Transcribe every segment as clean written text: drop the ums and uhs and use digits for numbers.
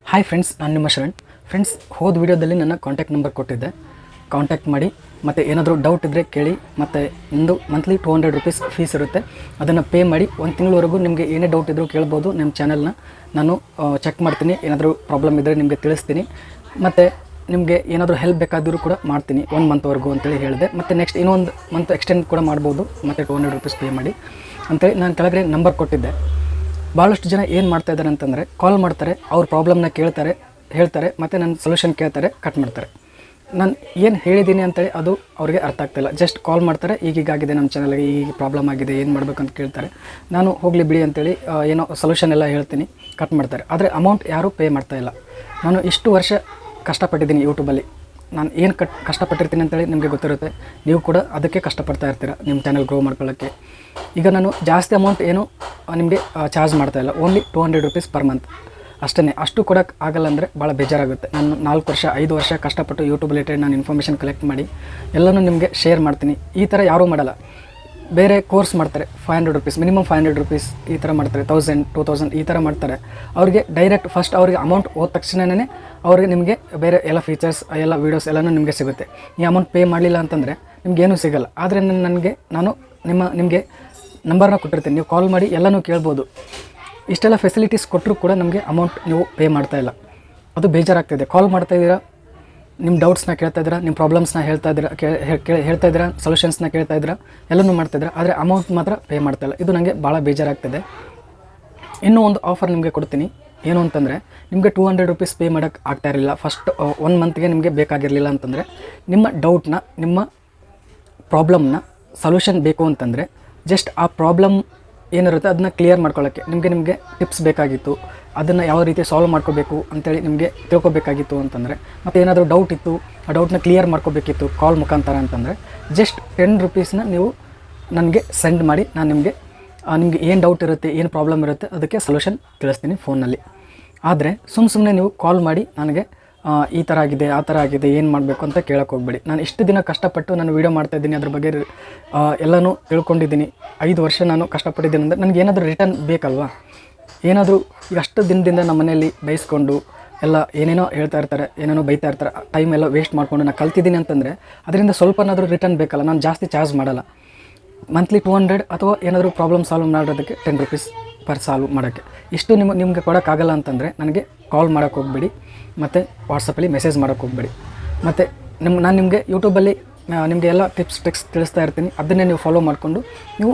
Hi friends, ನಾನು ನಿಮ್ಮ Sharan. Friends, ಹೋದ ವೀಡಿಯೋದಲ್ಲಿ ನನ್ನ ಕಾಂಟ್ಯಾಕ್ಟ್ ನಂಬರ್ ಕೊಟ್ಟಿದ್ದೆ. ಕಾಂಟ್ಯಾಕ್ಟ್ ಮಾಡಿ ಮತ್ತು ಏನಾದರೂ ಡೌಟ್ ಇದ್ದರೆ ಕೇಳಿ. ಮತ್ತು ಒಂದು ಮಂತ್ಲಿ 200 ರೂಪೀಸ್ ಫೀಸ್ ಇರುತ್ತೆ. ಅದನ್ನು ಪೇ ಮಾಡಿ 1 ತಿಂಗಳವರೆಗೂ ನಿಮಗೆ ಏನೇ ಡೌಟ್ ಇದ್ದರೂ ಕೇಳ್ಬೋದು. ನಿಮ್ಮ ಚಾನಲ್ನ ನಾನು ಚೆಕ್ ಮಾಡ್ತೀನಿ. ಏನಾದರೂ ಪ್ರಾಬ್ಲಮ್ ಇದ್ದರೆ ನಿಮಗೆ ತಿಳಿಸ್ತೀನಿ. ಮತ್ತು ನಿಮಗೆ ಏನಾದರೂ ಹೆಲ್ಪ್ ಬೇಕಾದರೂ ಕೂಡ ಮಾಡ್ತೀನಿ 1 ಮಂತ್ವರೆಗೂ ಅಂತೇಳಿ ಹೇಳಿದೆ. ಮತ್ತು ನೆಕ್ಸ್ಟ್ ಇನ್ನೊಂದು ಮಂತ್ ಎಕ್ಸ್ಟೆಂಡ್ ಕೂಡ ಮಾಡ್ಬೋದು. ಮತ್ತು 200 ರೂಪೀಸ್ ಪೇ ಮಾಡಿ ಅಂತೇಳಿ ನಾನು ಕೆಳಗಡೆ ನಂಬರ್ ಕೊಟ್ಟಿದ್ದೆ. ಭಾಳಷ್ಟು ಜನ ಏನು ಮಾಡ್ತಾಯಿದ್ದಾರೆ ಅಂತಂದರೆ, ಕಾಲ್ ಮಾಡ್ತಾರೆ, ಅವ್ರ ಪ್ರಾಬ್ಲಮ್ನ ಹೇಳ್ತಾರೆ ಮತ್ತು ನನ್ನ ಸೊಲ್ಯೂಷನ್ ಕೇಳ್ತಾರೆ, ಕಟ್ ಮಾಡ್ತಾರೆ. ನಾನು ಏನು ಹೇಳಿದ್ದೀನಿ ಅಂತೇಳಿ ಅದು ಅವ್ರಿಗೆ ಅರ್ಥ ಆಗ್ತಾಯಿಲ್ಲ. ಜಸ್ಟ್ ಕಾಲ್ ಮಾಡ್ತಾರೆ, ಈಗೀಗಾಗಿದೆ ನಮ್ಮ ಚಾನಲ್ಗೆ, ಈಗ ಪ್ರಾಬ್ಲಮ್ ಆಗಿದೆ, ಏನು ಮಾಡಬೇಕಂತ ಕೇಳ್ತಾರೆ. ನಾನು ಹೋಗಲಿ ಬಿಡಿ ಅಂತೇಳಿ ಏನೋ ಸೊಲ್ಯೂಷನ್ ಎಲ್ಲ ಹೇಳ್ತೀನಿ, ಕಟ್ ಮಾಡ್ತಾರೆ. ಆದರೆ ಅಮೌಂಟ್ ಯಾರೂ ಪೇ ಮಾಡ್ತಾಯಿಲ್ಲ. ನಾನು ಇಷ್ಟು ವರ್ಷ ಕಷ್ಟಪಟ್ಟಿದ್ದೀನಿ ಯೂಟ್ಯೂಬಲ್ಲಿ. ನಾನು ಏನು ಕಷ್ಟಪಟ್ಟಿರ್ತೀನಿ ಅಂತೇಳಿ ನಿಮಗೆ ಗೊತ್ತಿರುತ್ತೆ. ನೀವು ಕೂಡ ಅದಕ್ಕೆ ಕಷ್ಟಪಡ್ತಾ ಇರ್ತೀರ ನಿಮ್ಮ ಚಾನಲ್ ಗ್ರೋ ಮಾಡ್ಕೊಳ್ಳೋಕ್ಕೆ. ಈಗ ನಾನು ಜಾಸ್ತಿ ಅಮೌಂಟ್ ಏನು ನಿಮಗೆ ಚಾರ್ಜ್ ಮಾಡ್ತಾಯಿಲ್ಲ. ಓನ್ಲಿ 200 ರೂಪೀಸ್ ಪರ್ ಮಂತ್ ಅಷ್ಟೇ. ಅಷ್ಟು ಕೊಡೋಕ್ಕೆ ಆಗಲ್ಲ ಅಂದರೆ ಭಾಳ ಬೇಜಾರಾಗುತ್ತೆ. ನಾನು 4 ವರ್ಷ 5 ವರ್ಷ ಕಷ್ಟಪಟ್ಟು ಯೂಟ್ಯೂಬ್ ರಿಲೇಟೆಡ್ ನಾನು ಇನ್ಫಾರ್ಮೇಷನ್ ಕಲೆಕ್ಟ್ ಮಾಡಿ ಎಲ್ಲನೂ ನಿಮಗೆ ಶೇರ್ ಮಾಡ್ತೀನಿ. ಈ ಥರ ಯಾರೂ ಮಾಡಲ್ಲ. ಬೇರೆ ಕೋರ್ಸ್ ಮಾಡ್ತಾರೆ, 500 ರೂಪೀಸ್, ಮಿನಿಮಮ್ 500 ರೂಪೀಸ್ ಈ ಥರ ಮಾಡ್ತಾರೆ, 1000 2000 ಈ ಥರ ಮಾಡ್ತಾರೆ. ಅವ್ರಿಗೆ ಡೈರೆಕ್ಟ್ ಫಸ್ಟ್ ಅವ್ರಿಗೆ ಅಮೌಂಟ್ ಹೋದ ತಕ್ಷಣವೇ ಅವ್ರಿಗೆ ನಿಮಗೆ ಬೇರೆ ಎಲ್ಲ ಫೀಚರ್ಸ್ ಎಲ್ಲ ವೀಡಿಯೋಸ್ ಎಲ್ಲನೂ ನಿಮಗೆ ಸಿಗುತ್ತೆ. ಈ ಅಮೌಂಟ್ ಪೇ ಮಾಡಲಿಲ್ಲ ಅಂತಂದರೆ ನಿಮಗೇನೂ ಸಿಗೋಲ್ಲ. ಆದರೆ ನಾನು ನಿಮಗೆ ನಂಬರ್ನ ಕೊಟ್ಟಿರ್ತೀನಿ, ನೀವು ಕಾಲ್ ಮಾಡಿ ಎಲ್ಲನೂ ಕೇಳ್ಬೋದು. ಇಷ್ಟೆಲ್ಲ ಫೆಸಿಲಿಟೀಸ್ ಕೊಟ್ಟರೂ ಕೂಡ ನಮಗೆ ಅಮೌಂಟ್ ನೀವು ಪೇ ಮಾಡ್ತಾಯಿಲ್ಲ. ಅದು ಬೇಜಾರಾಗ್ತಾಯಿದೆ. ಕಾಲ್ ಮಾಡ್ತಾಯಿದ್ದೀರಾ, ನಿಮ್ಮ ಡೌಟ್ಸ್ನ ಕೇಳ್ತಾಯಿದ್ದೀರಾ, ನಿಮ್ಮ ಪ್ರಾಬ್ಲಮ್ಸ್ನ ಹೇಳ್ತಾಯಿದ್ದೀರಾ, ಸೊಲ್ಯೂಷನ್ಸ್ನ ಕೇಳ್ತಾಯಿದ್ದೀರಾ, ಎಲ್ಲನೂ ಮಾಡ್ತಾಯಿದ್ದೀರಾ. ಆದರೆ ಅಮೌಂಟ್ ಮಾತ್ರ ಪೇ ಮಾಡ್ತಾಯಿಲ್ಲ. ಇದು ನನಗೆ ಭಾಳ ಬೇಜಾರಾಗ್ತದೆ. ಇನ್ನೂ ಒಂದು ಆಫರ್ ನಿಮಗೆ ಕೊಡ್ತೀನಿ. ಏನು ಅಂತಂದರೆ, ನಿಮಗೆ 200 ರೂಪೀಸ್ ಪೇ ಮಾಡೋಕ್ಕೆ ಆಗ್ತಾಯಿರಲಿಲ್ಲ, ಫಸ್ಟ್ 1 ಮಂತ್ಗೆ ನಿಮಗೆ ಬೇಕಾಗಿರಲಿಲ್ಲ ಅಂತಂದರೆ, ನಿಮ್ಮ ಡೌಟ್ನ, ನಿಮ್ಮ ಪ್ರಾಬ್ಲಮ್ನ ಸೊಲ್ಯೂಷನ್ ಬೇಕು ಅಂತಂದರೆ, ಜಸ್ಟ್ ಆ ಪ್ರಾಬ್ಲಮ್ ಏನಿರುತ್ತೆ ಅದನ್ನ ಕ್ಲಿಯರ್ ಮಾಡ್ಕೊಳ್ಳೋಕ್ಕೆ ನಿಮಗೆ ಟಿಪ್ಸ್ ಬೇಕಾಗಿತ್ತು. ಅದನ್ನು ಯಾವ ರೀತಿ ಸಾಲ್ವ್ ಮಾಡ್ಕೋಬೇಕು ಅಂತೇಳಿ ನಿಮಗೆ ತಿಳ್ಕೊಬೇಕಾಗಿತ್ತು ಅಂತಂದರೆ, ಮತ್ತು ಏನಾದರೂ ಡೌಟ್ ಇತ್ತು, ಆ ಡೌಟ್ನ ಕ್ಲಿಯರ್ ಮಾಡ್ಕೋಬೇಕಿತ್ತು ಕಾಲ್ ಮುಖಾಂತರ ಅಂತಂದರೆ, ಜಸ್ಟ್ 10 ರೂಪೀಸ್ನ ನೀವು ನನಗೆ ಸೆಂಡ್ ಮಾಡಿ. ನಾನು ನಿಮಗೆ ಏನು ಡೌಟ್ ಇರುತ್ತೆ, ಏನು ಪ್ರಾಬ್ಲಮ್ ಇರುತ್ತೆ ಅದಕ್ಕೆ ಸೊಲ್ಯೂಷನ್ ತಿಳಿಸ್ತೀನಿ ಫೋನಲ್ಲಿ. ಆದರೆ ಸುಮ್ಮನೆ ನೀವು ಕಾಲ್ ಮಾಡಿ ನನಗೆ ಈ ಥರ ಆಗಿದೆ, ಆ ಥರ ಆಗಿದೆ, ಏನು ಮಾಡಬೇಕು ಅಂತ ಕೇಳೋಕ್ಕೆ ಹೋಗ್ಬೇಡಿ. ನಾನು ಇಷ್ಟು ದಿನ ಕಷ್ಟಪಟ್ಟು ನಾನು ವೀಡಿಯೋ ಮಾಡ್ತಾಯಿದ್ದೀನಿ, ಅದ್ರ ಬಗ್ಗೆ ಎಲ್ಲನೂ ತಿಳ್ಕೊಂಡಿದ್ದೀನಿ. 5 ವರ್ಷ ನಾನು ಕಷ್ಟಪಟ್ಟಿದ್ದೀನಿ ಅಂದರೆ ನನಗೆ ಏನಾದರೂ ರಿಟರ್ನ್ ಬೇಕಲ್ವಾ. ಏನಾದರೂ ಈಗ ಅಷ್ಟು ದಿನದಿಂದ ನಮ್ಮ ಮನೆಯಲ್ಲಿ ಬೈಸ್ಕೊಂಡು ಎಲ್ಲ ಏನೇನೋ ಹೇಳ್ತಾ ಇರ್ತಾರೆ, ಏನೇನೋ ಬೈತಾ ಇರ್ತಾರೆ, ಟೈಮ್ ಎಲ್ಲ ವೇಸ್ಟ್ ಮಾಡಿಕೊಂಡು ನಾನು ಕಲ್ತಿದ್ದೀನಿ ಅಂತಂದರೆ ಅದರಿಂದ ಸ್ವಲ್ಪನಾದರೂ ರಿಟರ್ನ್ ಬೇಕಲ್ಲ. ನಾನು ಜಾಸ್ತಿ ಚಾರ್ಜ್ ಮಾಡಲ್ಲ. ಮಂತ್ಲಿ 200 ಅಥವಾ ಏನಾದರೂ ಪ್ರಾಬ್ಲಮ್ ಸಾಲ್ವ್ ಮಾಡೋದಕ್ಕೆ 10 ರೂಪೀಸ್ ಪರ್ ಸಾಲ್ವ್ ಮಾಡೋಕ್ಕೆ. ಇಷ್ಟು ನಿಮಗೆ ಕೊಡೋಕ್ಕಾಗಲ್ಲ ಅಂತಂದರೆ ನನಗೆ ಕಾಲ್ ಮಾಡೋಕ್ಕೆ ಹೋಗಬೇಡಿ, ಮತ್ತು ವಾಟ್ಸಪ್ಪಲ್ಲಿ ಮೆಸೇಜ್ ಮಾಡೋಕ್ಕೆ ಹೋಗಬೇಡಿ. ಮತ್ತು ನಾನು ನಿಮಗೆ ಯೂಟ್ಯೂಬಲ್ಲಿ ನಿಮಗೆ ಎಲ್ಲ ಟಿಪ್ಸ್ ಟ್ರಿಕ್ಸ್ ತಿಳಿಸ್ತಾ ಇರ್ತೀನಿ. ಅದನ್ನೇ ನೀವು ಫಾಲೋ ಮಾಡಿಕೊಂಡು ನೀವು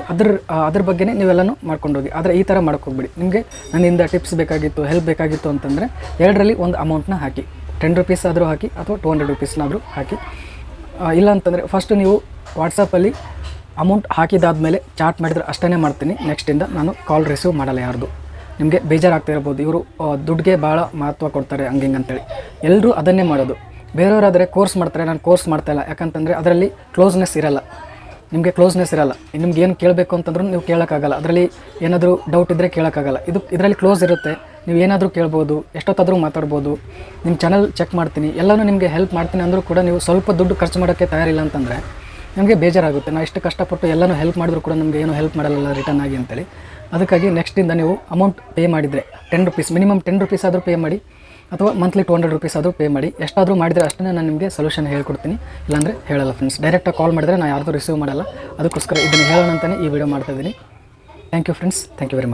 ಅದ್ರ ಬಗ್ಗೆನೇ ನೀವೆಲ್ಲನೂ ಮಾಡ್ಕೊಂಡು ಹೋಗಿ. ಆದರೆ ಈ ಥರ ಮಾಡೋಕ್ಕೆ ಹೋಗಬೇಡಿ. ನಿಮಗೆ ನನ್ನಿಂದ ಟಿಪ್ಸ್ ಬೇಕಾಗಿತ್ತು, ಹೆಲ್ಪ್ ಬೇಕಾಗಿತ್ತು ಅಂತಂದರೆ 2ರಲ್ಲಿ ಒಂದು ಅಮೌಂಟ್ನ ಹಾಕಿ, 10 ರೂಪೀಸ್ ಆದರೂ ಹಾಕಿ ಅಥವಾ 200 ರೂಪೀಸ್ನಾದರೂ ಹಾಕಿ. ಇಲ್ಲ ಅಂತಂದರೆ ಫಸ್ಟು ನೀವು ವಾಟ್ಸಪ್ಪಲ್ಲಿ ಅಮೌಂಟ್ ಹಾಕಿದಾದ್ಮೇಲೆ ಚಾಟ್ ಮಾಡಿದರೆ ಅಷ್ಟೇ ಮಾಡ್ತೀನಿ. ನೆಕ್ಸ್ಟಿಂದ ನಾನು ಕಾಲ್ ರಿಸೀವ್ ಮಾಡಲ್ಲ ಯಾರ್ದು. ನಿಮಗೆ ಬೇಜಾರಾಗ್ತಾ ಇರ್ಬೋದು, ಇವರು ದುಡ್ಡಿಗೆ ಭಾಳ ಮಹತ್ವ ಕೊಡ್ತಾರೆ ಹಂಗೆ ಅಂತೇಳಿ. ಎಲ್ಲರೂ ಅದನ್ನೇ ಮಾಡೋದು. ಬೇರೆಯವರಾದರೆ ಕೋರ್ಸ್ ಮಾಡ್ತಾರೆ, ನಾನು ಕೋರ್ಸ್ ಮಾಡ್ತಾಯಿಲ್ಲ. ಯಾಕಂತಂದರೆ ಅದರಲ್ಲಿ ಕ್ಲೋಸ್ನೆಸ್ ಇರಲ್ಲ, ನಿಮಗೆ ಕ್ಲೋಸ್ನೆಸ್ ಇರಲ್ಲ. ನಿಮ್ಗೆ ಏನು ಕೇಳಬೇಕು ಅಂತಂದ್ರೂ ನೀವು ಕೇಳೋಕ್ಕಾಗಲ್ಲ. ಅದರಲ್ಲಿ ಏನಾದರೂ ಡೌಟ್ ಇದ್ದರೆ ಕೇಳೋಕ್ಕಾಗಲ್ಲ. ಇದರಲ್ಲಿ ಕ್ಲೋಸ್ ಇರುತ್ತೆ, ನೀವು ಏನಾದರೂ ಕೇಳ್ಬೋದು, ಎಷ್ಟೊತ್ತಾದರೂ ಮಾತಾಡ್ಬೋದು. ನಿಮ್ಮ ಚಾನಲ್ ಚೆಕ್ ಮಾಡ್ತೀನಿ, ಎಲ್ಲನೂ ನಿಮಗೆ ಹೆಲ್ಪ್ ಮಾಡ್ತೀನಿ ಅಂದರೂ ಕೂಡ ನೀವು ಸ್ವಲ್ಪ ದುಡ್ಡು ಖರ್ಚು ಮಾಡೋಕ್ಕೆ ತಯಾರಿಲ್ಲ ಅಂತಂದರೆ ನಮಗೆ ಬೇಜಾರಾಗುತ್ತೆ. ನಾವು ಇಷ್ಟು ಕಷ್ಟಪಟ್ಟು ಎಲ್ಲನೂ ಹೆಲ್ಪ್ ಮಾಡಿದ್ರು ಕೂಡ ನಮಗೆ ಏನೂ ಹೆಲ್ಪ್ ಮಾಡಲ್ಲ ರಿಟರ್ನ್ ಆಗಿ ಅಂತೇಳಿ. ಅದಕ್ಕಾಗಿ ನೆಕ್ಸ್ಟಿಂದ ನೀವು ಅಮೌಂಟ್ ಪೇ ಮಾಡಿದರೆ 10 ರೂಪೀಸ್, ಮಿನಿಮಮ್ 10 ರೂಪೀಸ್ ಆದರೂ ಪೇ ಮಾಡಿ, ಅಥವಾ ಮಂತ್ಲಿ 200 ರೂಪೀಸ್ ಆದರೂ ಪೇ ಮಾಡಿ. ಎಷ್ಟಾದರೂ ಮಾಡಿದರೆ ಅಷ್ಟೇ ನಾನು ನಿಮಗೆ ಸೊಲ್ಯೂಷನ್ ಹೇಳ್ಕೊಡ್ತೀನಿ. ಇಲ್ಲಾಂದರೆ ಹೇಳಲ್ಲ ಫ್ರೆಂಡ್ಸ್. ಡೈರೆಕ್ಟಾಗಿ ಕಾಲ್ ಮಾಡಿದರೆ ನಾನು ಯಾರ್ದು ರಿಸೀವ್ ಮಾಡಲ್ಲ. ಅದಕ್ಕೋಸ್ಕರ ಇದನ್ನು ಹೇಳೋಣ ಅಂತಲೇ ಈ ವಿಡಿಯೋ ಮಾಡ್ತಾಯಿದ್ದೀನಿ. Thank you friends, thank you very much.